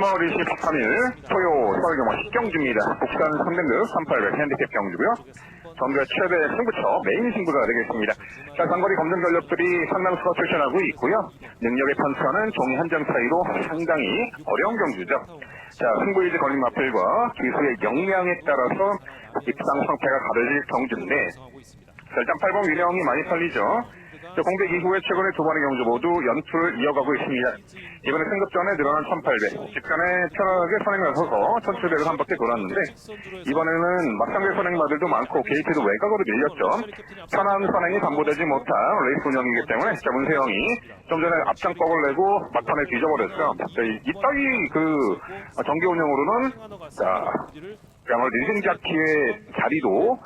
3월 23일 토요 서울경마 10경주입니다. 국산 3등급 3800 핸디캡 경주고요. 전국의 최대 승부처 메인 승부가 되겠습니다. 자, 장거리 검증 전력들이 상당수가 출전하고 있고요. 능력의 편차는 종이 한 장 차이로 상당히 어려운 경주죠. 자, 승부의지 걸린 마필과 기수의 역량에 따라서 입상 상태가 가려질 경주인데, 자, 일단 8번 위령이 많이 팔리죠. 공백 이후에 최근에 두 번의 경주 모두 연투를 이어가고 있습니다. 이번에 승급 전에 늘어난 1800, 직전에 편하게 선행 나서서 1700을 한 바퀴 돌았는데, 이번에는 막상대 선행마들도 많고 게이트도 외곽으로 밀렸죠. 편한 선행이 담보되지 못한 레이스 운영이기 때문에 문세영이 좀 전에 앞장뻑을 내고 막판에 뒤져버렸죠. 이따위 정기 운영으로는 그야말로 리딩자키의 자리도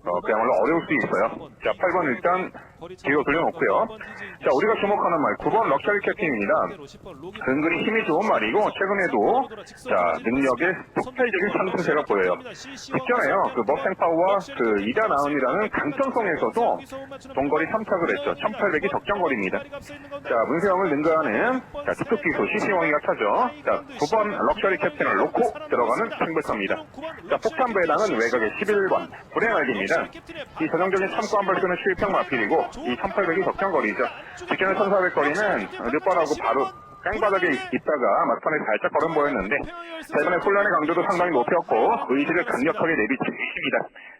그야말로 어려울 수 있어요. 자, 8번 일단 뒤로 돌려놓고요. 자, 우리가 주목하는 말 9번 럭셔리 캡틴입니다. 은근히 힘이 좋은 말이고 최근에도 능력의 폭발적인 상승세가 보여요. 직전에요. 머생 파워와 이다 나은이라는 강점성에서도 동거리 3착을 했죠. 1800이 적정거리입니다. 자, 문세영을 능가하는 특급 기수 CC왕이가 타죠. 자, 9번 럭셔리 캡틴을 놓고 들어가는 승부처입니다. 자, 폭탄 배당은 외곽의 11번 불행알기입니다. 이 전형적인 참고 한 발 끄는 추입형 마필이고 이 1800이 적정거리죠. 직전에 1400거리는 늦발하고 바로 깡바닥에 있다가 막판에 살짝 걸음 보였는데, 이번에 혼란의 강도도 상당히 높였고 의지를 강력하게 내비치고 있습니다.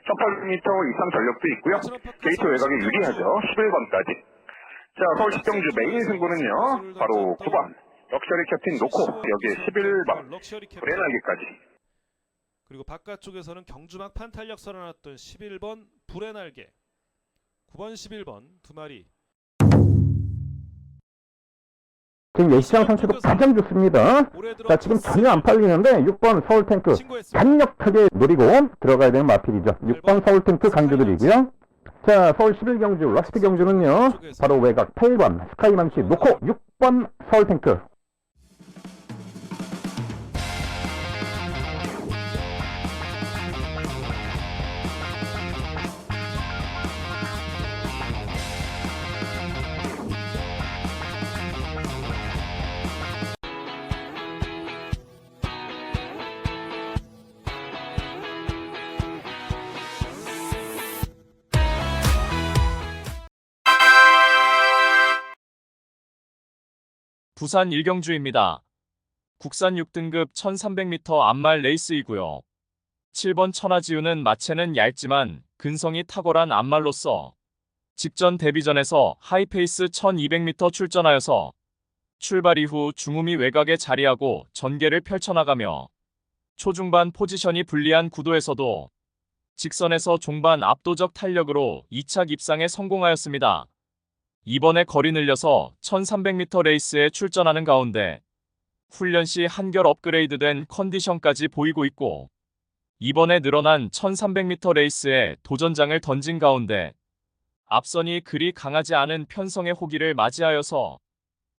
1800m 이상 전력도 있고요. 게이트 외곽이 유리하죠. 11번까지. 자, 서울 10경주 메인 승부는요, 바로 9번 럭셔리 캡틴 놓고 여기에 11번 브레날기까지. 그리고 바깥쪽에서는 경주막 판탄력 선언했던 11번 불의 날개, 9번 11번 두 마리. 지금 예시장 상태도 가장 좋습니다. 자, 지금 전혀 안 팔리는데 6번 서울탱크 강력하게 노리고 들어가야 되는 마필이죠. 6번 서울탱크 강조드리고요. 자, 서울 11경주 러스트 경주는요, 바로 외곽 8번 스카이맘씨 놓고 6번 서울탱크. 부산 1경주입니다. 국산 6등급 1300m 암말 레이스이고요. 7번 천하지우는 마체는 얇지만 근성이 탁월한 암말로서 직전 데뷔전에서 하이페이스 1200m 출전하여서 출발 이후 중후미 외곽에 자리하고 전개를 펼쳐나가며 초중반 포지션이 불리한 구도에서도 직선에서 종반 압도적 탄력으로 2착 입상에 성공하였습니다. 이번에 거리 늘려서 1300m 레이스에 출전하는 가운데 훈련 시 한결 업그레이드된 컨디션까지 보이고 있고, 이번에 늘어난 1300m 레이스에 도전장을 던진 가운데 앞선이 그리 강하지 않은 편성의 호기를 맞이하여서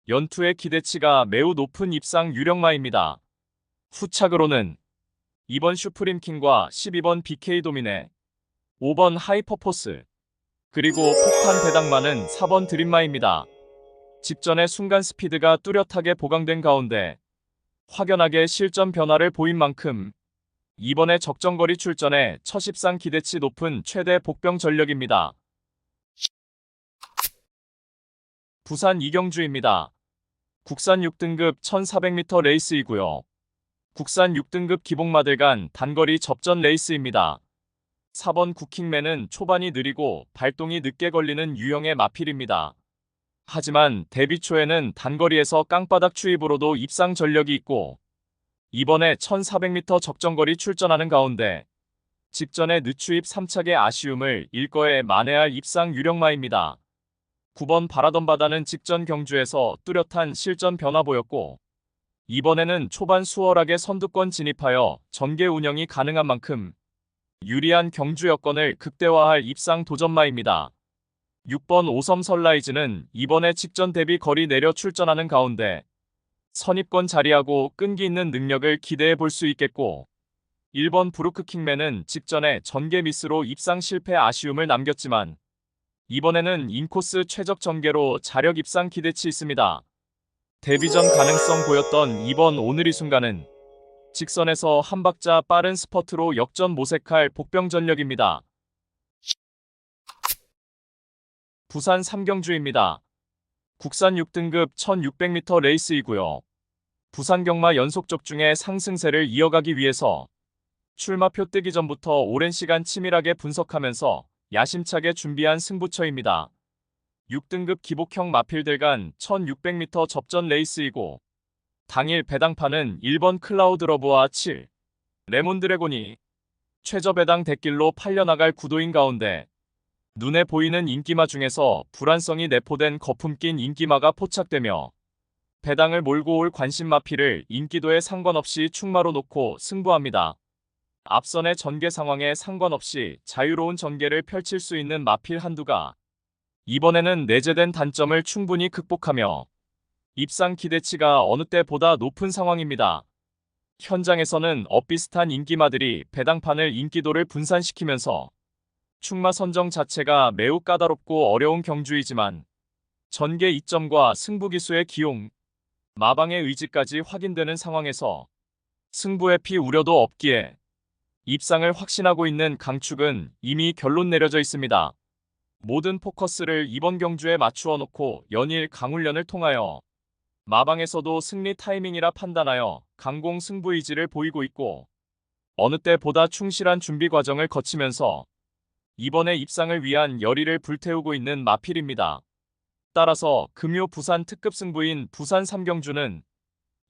연투의 기대치가 매우 높은 입상 유력마입니다. 후착으로는 2번 슈프림킹과 12번 BK 도미네, 5번 하이퍼포스, 그리고 폭탄 배당마는 4번 드림마입니다. 직전에 순간 스피드가 뚜렷하게 보강된 가운데 확연하게 실전 변화를 보인 만큼 이번에 적정거리 출전에 첫 입상 기대치 높은 최대 복병 전력입니다. 부산 2경주입니다. 국산 6등급 1400m 레이스이고요. 국산 6등급 기복마들 간 단거리 접전 레이스입니다. 4번 쿠킹맨은 초반이 느리고 발동이 늦게 걸리는 유형의 마필입니다. 하지만 데뷔 초에는 단거리에서 깡바닥 추입으로도 입상 전력이 있고, 이번에 1400m 적정거리 출전하는 가운데 직전에 늦추입 3착의 아쉬움을 일거에 만회할 입상 유력마입니다. 9번 바라던 바다는 직전 경주에서 뚜렷한 실전 변화 보였고, 이번에는 초반 수월하게 선두권 진입하여 전개 운영이 가능한 만큼 유리한 경주 여건을 극대화할 입상 도전마입니다. 6번 오섬 선라이즈는 이번에 직전 대비 거리 내려 출전하는 가운데 선입권 자리하고 끈기 있는 능력을 기대해 볼 수 있겠고, 1번 브루크킹맨은 직전에 전개 미스로 입상 실패 아쉬움을 남겼지만 이번에는 인코스 최적 전개로 자력 입상 기대치 있습니다. 데뷔전 가능성 보였던 이번 오늘이 순간은 직선에서 한 박자 빠른 스퍼트로 역전 모색할 복병 전력입니다. 부산 3경주입니다. 국산 6등급 1600m 레이스이고요. 부산 경마 연속 적중의 상승세를 이어가기 위해서 출마표 뜨기 전부터 오랜 시간 치밀하게 분석하면서 야심차게 준비한 승부처입니다. 6등급 기복형 마필들 간 1600m 접전 레이스이고 당일 배당판은 1번 클라우드러브와 7 레몬드래곤이 최저 배당 대길로 팔려나갈 구도인 가운데 눈에 보이는 인기마 중에서 불안성이 내포된 거품 낀 인기마가 포착되며 배당을 몰고 올 관심 마필을 인기도에 상관없이 충마로 놓고 승부합니다. 앞선의 전개 상황에 상관없이 자유로운 전개를 펼칠 수 있는 마필 한두가 이번에는 내재된 단점을 충분히 극복하며 입상 기대치가 어느 때보다 높은 상황입니다. 현장에서는 엇비슷한 인기마들이 배당판을 인기도를 분산시키면서 충마 선정 자체가 매우 까다롭고 어려운 경주이지만 전개 이점과 승부기수의 기용, 마방의 의지까지 확인되는 상황에서 승부의 피 우려도 없기에 입상을 확신하고 있는 강축은 이미 결론 내려져 있습니다. 모든 포커스를 이번 경주에 맞추어 놓고 연일 강훈련을 통하여 마방에서도 승리 타이밍이라 판단하여 강공 승부 의지를 보이고 있고 어느 때보다 충실한 준비 과정을 거치면서 이번의 입상을 위한 열의를 불태우고 있는 마필입니다. 따라서 금요 부산 특급 승부인 부산 3경주는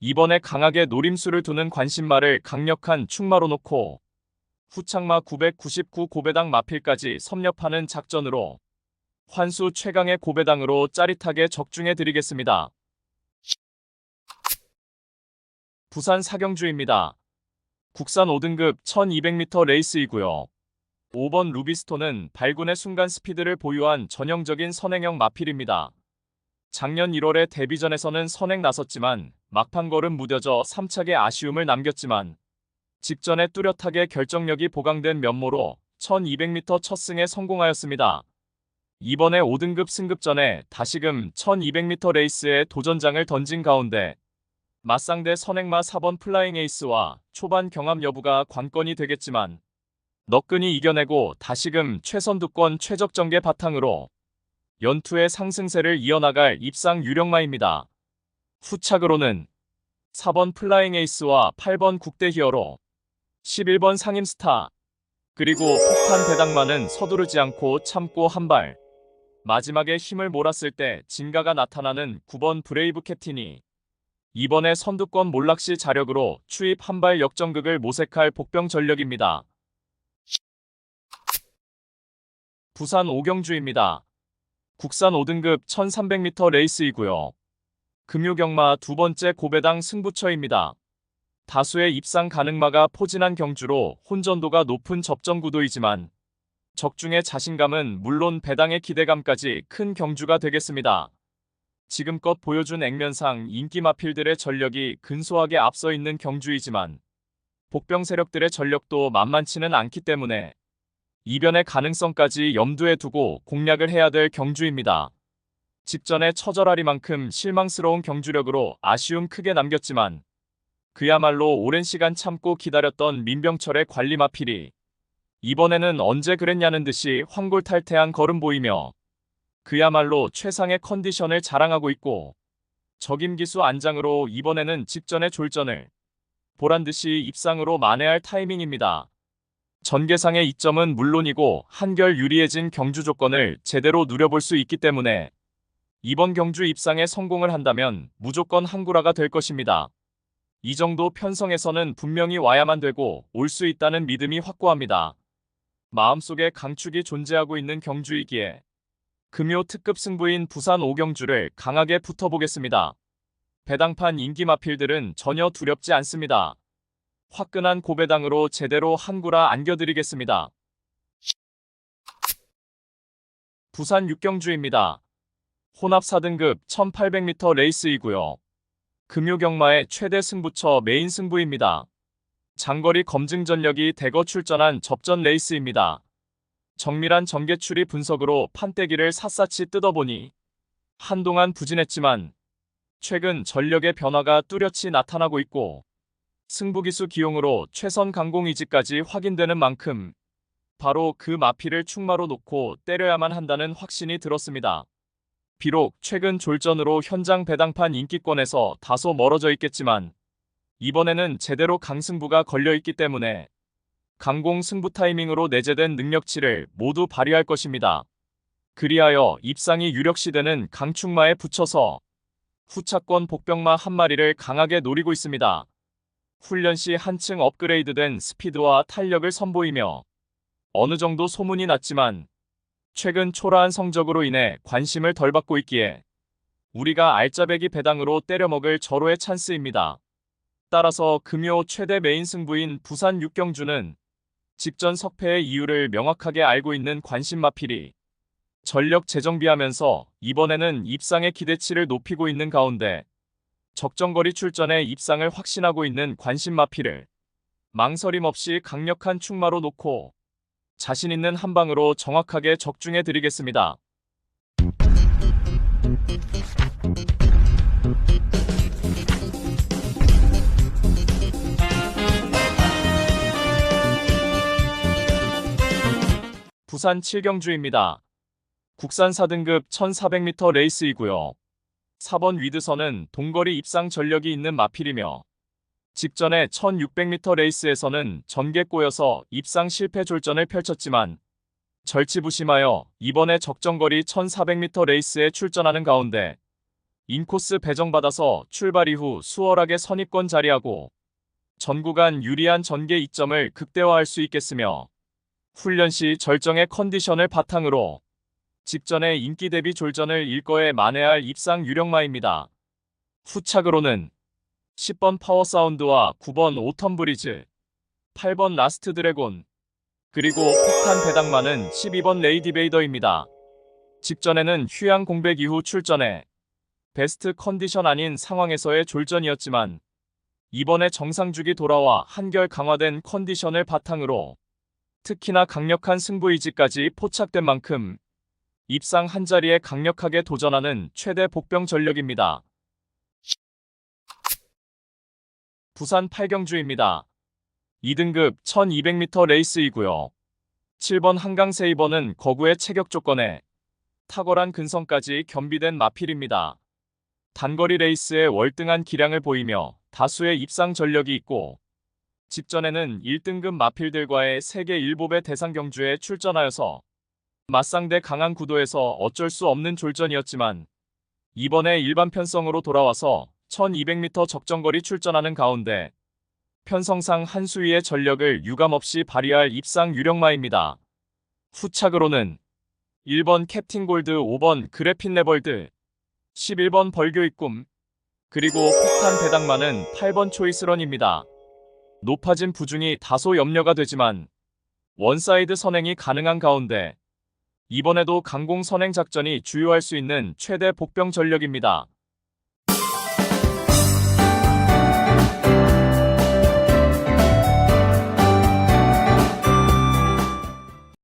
이번에 강하게 노림수를 두는 관심마를 강력한 충마로 놓고 후창마 999 고배당 마필까지 섭렵하는 작전으로 환수 최강의 고배당으로 짜릿하게 적중해 드리겠습니다. 부산 4경주입니다. 국산 5등급 1200m 레이스이고요. 5번 루비스톤은 발군의 순간 스피드를 보유한 전형적인 선행형 마필입니다. 작년 1월에 데뷔전에서는 선행 나섰지만 막판 걸음 무뎌져 3착의 아쉬움을 남겼지만 직전에 뚜렷하게 결정력이 보강된 면모로 1200m 첫 승에 성공하였습니다. 이번에 5등급 승급전에 다시금 1200m 레이스에 도전장을 던진 가운데 맞상대 선행마 4번 플라잉 에이스와 초반 경합 여부가 관건이 되겠지만 너끈히 이겨내고 다시금 최선두권 최적 전개 바탕으로 연투의 상승세를 이어나갈 입상 유력마입니다. 후착으로는 4번 플라잉 에이스와 8번 국대 히어로, 11번 상임스타, 그리고 폭탄 배당마는 서두르지 않고 참고 한 발. 마지막에 힘을 몰았을 때 진가가 나타나는 9번 브레이브 캡틴이 이번에 선두권 몰락시 자력으로 추입 한 발 역전극을 모색할 복병 전력입니다. 부산 5경주입니다. 국산 5등급 1300m 레이스이고요. 금요경마 두 번째 고배당 승부처입니다. 다수의 입상 가능마가 포진한 경주로 혼전도가 높은 접전 구도이지만 적중의 자신감은 물론 배당의 기대감까지 큰 경주가 되겠습니다. 지금껏 보여준 액면상 인기 마필들의 전력이 근소하게 앞서 있는 경주이지만 복병 세력들의 전력도 만만치는 않기 때문에 이변의 가능성까지 염두에 두고 공략을 해야 될 경주입니다. 직전에 처절하리만큼 실망스러운 경주력으로 아쉬움 크게 남겼지만 그야말로 오랜 시간 참고 기다렸던 민병철의 관리 마필이 이번에는 언제 그랬냐는 듯이 황골탈퇴한 걸음 보이며 그야말로 최상의 컨디션을 자랑하고 있고 적임기수 안장으로 이번에는 직전의 졸전을 보란듯이 입상으로 만회할 타이밍입니다. 전개상의 이점은 물론이고 한결 유리해진 경주 조건을 제대로 누려볼 수 있기 때문에 이번 경주 입상에 성공을 한다면 무조건 한구라가 될 것입니다. 이 정도 편성에서는 분명히 와야만 되고 올 수 있다는 믿음이 확고합니다. 마음속에 강축이 존재하고 있는 경주이기에 금요 특급 승부인 부산 5경주를 강하게 붙어보겠습니다. 배당판 인기 마필들은 전혀 두렵지 않습니다. 화끈한 고배당으로 제대로 한구라 안겨드리겠습니다. 부산 6경주입니다. 혼합 4등급 1800m 레이스이고요. 금요경마의 최대 승부처 메인 승부입니다. 장거리 검증 전력이 대거 출전한 접전 레이스입니다. 정밀한 전개추리 분석으로 판때기를 샅샅이 뜯어보니 한동안 부진했지만 최근 전력의 변화가 뚜렷이 나타나고 있고 승부기수 기용으로 최선 강공 의지까지 확인되는 만큼 바로 그 마피를 충마로 놓고 때려야만 한다는 확신이 들었습니다. 비록 최근 졸전으로 현장 배당판 인기권에서 다소 멀어져 있겠지만 이번에는 제대로 강승부가 걸려있기 때문에 강공 승부 타이밍으로 내재된 능력치를 모두 발휘할 것입니다. 그리하여 입상이 유력시되는 강충마에 붙여서 후차권 복병마 한 마리를 강하게 노리고 있습니다. 훈련 시 한층 업그레이드된 스피드와 탄력을 선보이며 어느 정도 소문이 났지만 최근 초라한 성적으로 인해 관심을 덜 받고 있기에 우리가 알짜배기 배당으로 때려먹을 절호의 찬스입니다. 따라서 금요 최대 메인 승부인 부산 육경주는 직전 석패의 이유를 명확하게 알고 있는 관심 마필이 전력 재정비하면서 이번에는 입상의 기대치를 높이고 있는 가운데 적정거리 출전에 입상을 확신하고 있는 관심 마필을 망설임 없이 강력한 충마로 놓고 자신 있는 한 방으로 정확하게 적중해 드리겠습니다. 부산 7경주입니다. 국산 4등급 1400m 레이스이고요. 4번 위드선은 동거리 입상 전력이 있는 마필이며 직전에 1600m 레이스에서는 전개 꼬여서 입상 실패 졸전을 펼쳤지만 절치부심하여 이번에 적정거리 1400m 레이스에 출전하는 가운데 인코스 배정받아서 출발 이후 수월하게 선입권 자리하고 전 구간 유리한 전개 이점을 극대화할 수 있겠으며 훈련 시 절정의 컨디션을 바탕으로 직전에 인기 대비 졸전을 일거에 만회할 입상 유력마입니다. 후착으로는 10번 파워사운드와 9번 오텀브리즈, 8번 라스트 드래곤, 그리고 폭탄 배당마는 12번 레이디베이더입니다. 직전에는 휴양 공백 이후 출전해 베스트 컨디션 아닌 상황에서의 졸전이었지만 이번에 정상주기 돌아와 한결 강화된 컨디션을 바탕으로 특히나 강력한 승부의지까지 포착된 만큼 입상 한자리에 강력하게 도전하는 최대 복병 전력입니다. 부산 8경주입니다. 2등급 1200m 레이스이고요. 7번 한강세이버는 거구의 체격 조건에 탁월한 근성까지 겸비된 마필입니다. 단거리 레이스에 월등한 기량을 보이며 다수의 입상 전력이 있고 직전에는 1등급 마필들과의 세계 일보배 대상 경주에 출전하여서 맞상대 강한 구도에서 어쩔 수 없는 졸전이었지만 이번에 일반 편성으로 돌아와서 1200m 적정거리 출전하는 가운데 편성상 한 수위의 전력을 유감없이 발휘할 입상 유력마입니다. 후착으로는 1번 캡틴 골드, 5번 그래핀 레벌드, 11번 벌교의 꿈, 그리고 폭탄 배당마는 8번 초이스런입니다. 높아진 부중이 다소 염려가 되지만 원사이드 선행이 가능한 가운데 이번에도 강공 선행 작전이 주요할 수 있는 최대 복병 전력입니다.